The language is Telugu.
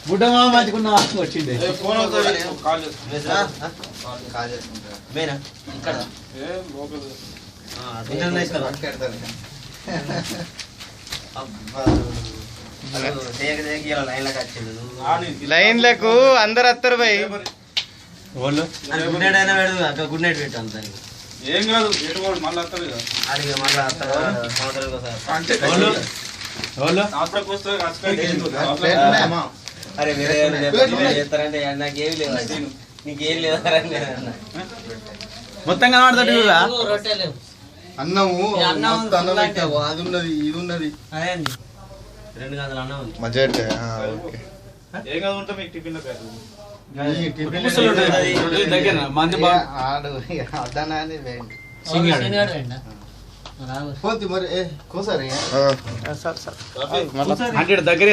బుడ్డమా మంచుకున్నా వచ్చింది లైన్లకు అందరు వస్తారు భయ్. గుడ్ నైట్ అయినా పెడదు అక్కడ గుడ్ నైట్ పెట్టు అంత ఏం కాదు మళ్ళీ వస్తారు అరే వేరే చేస్తారంటే నాకేం లేదు నీకేం లేదు మొత్తం కనబడతాడు అన్నము అది ఉన్నది ఇది ఉన్నది అదే అండి 2 గంటల అన్నం ఉంది మధ్య ఏం కాదు ఉంటా మీకు టిఫిన్ దగ్గర మంది పోతే మరి కోసారి దగ్గర